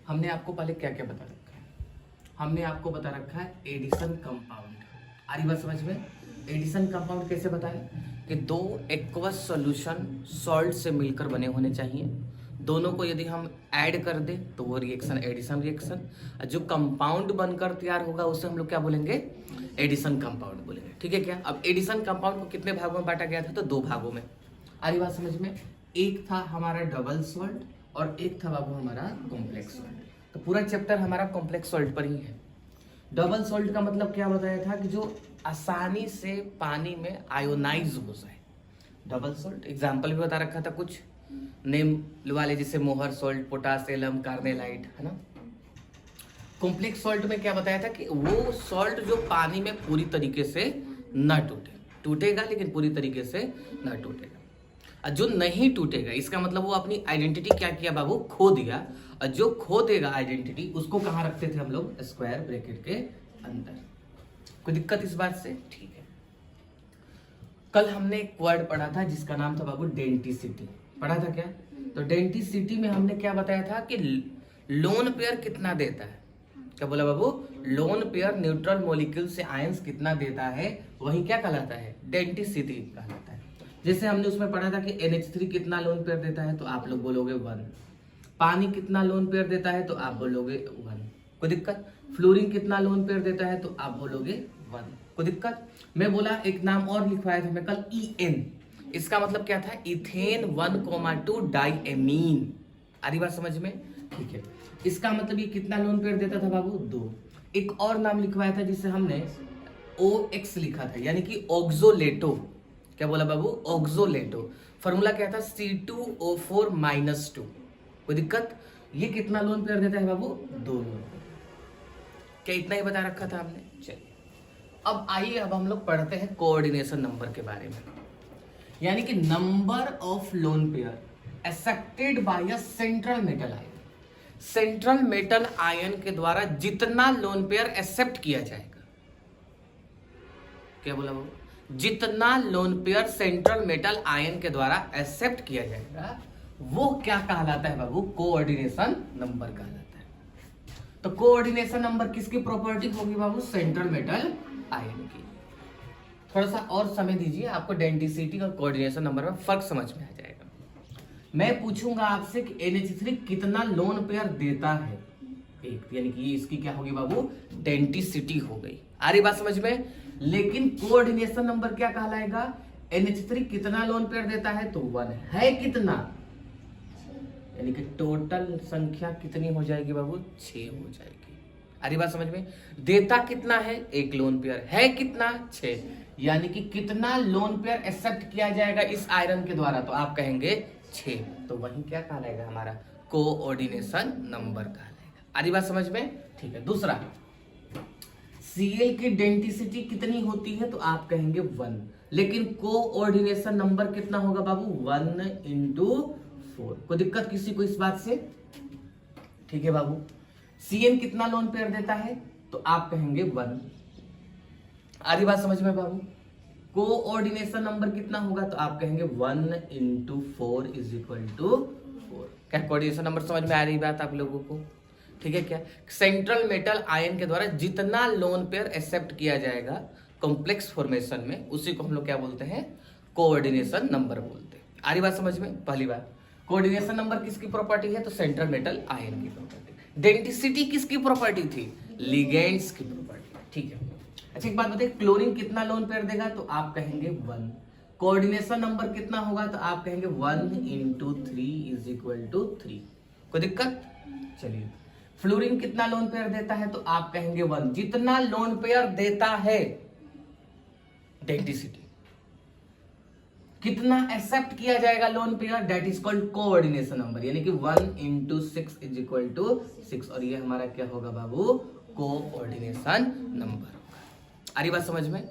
हमने आपको पहले क्या क्या बता रखा है? हमने आपको बता रखा है एडिशन कंपाउंड। आ रही बात समझ में? एडिशन कंपाउंड कैसे बताएं कि दो एक्वस सॉल्यूशन सॉल्ट से मिलकर बने होने चाहिए। दोनों को यदि हम ऐड कर दें तो वो रिएक्शन एडिशन रिएक्शन, जो कंपाउंड बनकर तैयार होगा उसे हम लोग क्या बोलेंगे? एडिशन कंपाउंड बोलेंगे। ठीक है क्या? अब एडिशन कंपाउंड को कितने भागों में बांटा गया था? तो दो भागों में। आ रही बात समझ में? एक था हमारा डबल सॉल्ट और एक था बाबू हमारा कॉम्प्लेक्स सॉल्ट। तो पूरा चैप्टर हमारा कॉम्प्लेक्स सॉल्ट पर ही है। डबल सॉल्ट का मतलब क्या बताया था कि जो आसानी से पानी में आयोनाइज हो जाए। डबल सॉल्ट एग्जाम्पल भी बता रखा था, कुछ नेम वाले, जैसे मोहर सॉल्ट, पोटास, एलम, कार्नेलाइट, है ना। कॉम्प्लेक्स सॉल्ट में क्या बताया था कि वो सॉल्ट जो पानी में पूरी तरीके से न टूटेगा लेकिन पूरी तरीके से न टूटेगा। और जो नहीं टूटेगा इसका मतलब वो अपनी आइडेंटिटी क्या किया बाबू? खो दिया। और जो खो देगा आइडेंटिटी उसको कहाँ रखते थे हम लोग? स्क्वायर ब्रैकेट के अंदर। कोई दिक्कत इस बात से? ठीक है। कल हमने एक वर्ड पढ़ा था जिसका नाम था बाबू डेंटिसिटी। पढ़ा था क्या? तो डेंटिसिटी में हमने क्या बताया था कि लोन पेयर कितना देता है? क्या बोला बाबू? लोन पेयर न्यूट्रल मॉलिक्यूल से आयंस कितना देता है वही क्या कहलाता है? डेंटिसिटी कहलाता है। जैसे हमने उसमें पढ़ा था कि NH3 कितना लोन पेयर देता है तो आप लोग बोलोगे 1। पानी कितना लोन पेयर देता है तो आप बोलोगे 1। कोई दिक्कत? फ्लोरीन कितना लोन पेयर देता है तो आप बोलोगे 1। कोई दिक्कत? मैं बोला एक नाम और लिखवाया था मैं कल, EN। इसका मतलब क्या था? Ethane 1,2 diamine. आ रही बात समझ में? ठीक है। इसका मतलब ये कितना लोन पेयर देता था बाबू? 2। एक और नाम लिखवाया था जिसे हमने OX लिखा था, यानी कि ऑक्सोलेटो। क्या बोला बाबू? ऑक्सोलेटो। फॉर्मूला क्या था? C2O4-2। कोई दिक्कत? ये कितना लोन पेयर देता है बाबू? 2 लोन पेयर। क्या इतना ही बता रखा था हमने? चलिए अब आइए, अब हम लोग पढ़ते हैं कोऑर्डिनेशन नंबर के बारे में, यानी कि number of lone pair accepted by a central metal ion. Central metal ion के द्वारा जितना लोन पेयर एक्सेप्ट किया जाएगा। क्या बोला बाबू? जितना lone pair central metal ion के द्वारा एक्सेप्ट किया जाएगा वो क्या कहलाता है बाबू? कोऑर्डिनेशन नंबर कहलाता है। तो कोऑर्डिनेशन नंबर किसकी प्रॉपर्टी होगी बाबू? सेंट्रल मेटल आयन की। थोड़ा सा और समय दीजिए, आपको डेंटिसिटी और कोऑर्डिनेशन नंबर में फर्क समझ में आ जाएगा। मैं पूछूंगा आपसे कि NH3 कितना लोन पेयर देता है? 1, यानी कि इसकी क्या होगी बाबू? डेंटिसिटी हो गई। आ रही बात समझ में? लेकिन कोऑर्डिनेशन नंबर क्या कहलाएगा? NH3 कितना लोन पेयर देता है तो 1 है कितना, यानी कि टोटल संख्या कितनी हो जाएगी बाबू? 6 हो जाएगी। आ रही बात समझ में? देता कितना है? 1 लोन पेयर। है कितना? 6। यानी कि कितना लोन पेयर एक्सेप्ट किया जाएगा इस आयरन के द्वारा? तो आप कहेंगे 6। तो वही क्या कहलाएगा हमारा? कोऑर्डिनेशन नंबर कहलाएगा। आ रही बात समझ में? ठीक है। दूसरा, Cl की डेंसिटी कितनी होती है? तो आप कहेंगे 1। लेकिन कोऑर्डिनेशन नंबर कितना होगा बाबू? 1/4। कोई दिक्कत किसी को इस बात से? ठीक है बाबू। Cn कितना लोन पेयर देता है? तो आप कहेंगे 1। आ रही बात समझ में बाबू? कोऑर्डिनेशन नंबर कितना होगा? तो आप कहेंगे 1/4 = 4। क्या कोऑर्डिनेशन नंबर समझ में आ रही बात आप लोगों को? ठीक है क्या? सेंट्रल मेटल आयन के द्वारा जितना लोन पेयर एक्सेप्ट किया जाएगा कॉम्प्लेक्स फॉर्मेशन में उसी को हम लोग क्या बोलते हैं? कोऑर्डिनेशन नंबर बोलते हैं। आ रही बात समझ में? पहली बात, कोऑर्डिनेशन नंबर किसकी प्रॉपर्टी है? तो सेंट्रल मेटल आयन की प्रॉपर्टी। डेंसिटी किसकी प्रॉपर्टी थी? लिगेंड्स की प्रॉपर्टी। ठीक है। अच्छा एक बात बताइए, क्लोरीन कितना लोन पेयर देगा? तो आप कहेंगे 1। कोऑर्डिनेशन नंबर कितना होगा? तो आप कहेंगे 1/3 = 3। कोई दिक्कत? चलिए, फ्लोरीन कितना लोन पेयर देता है? तो आप कहेंगे 1। जितना लोन पेयर देता है, डेंसिटी कितना एक्सेप्ट किया जाएगा lone pair, that is called coordination number, यानी कि 1/6 = 6। और ये हमारा क्या होगा बाबू? कोऑर्डिनेशन नंबर होगा। आ रही बात समझ में?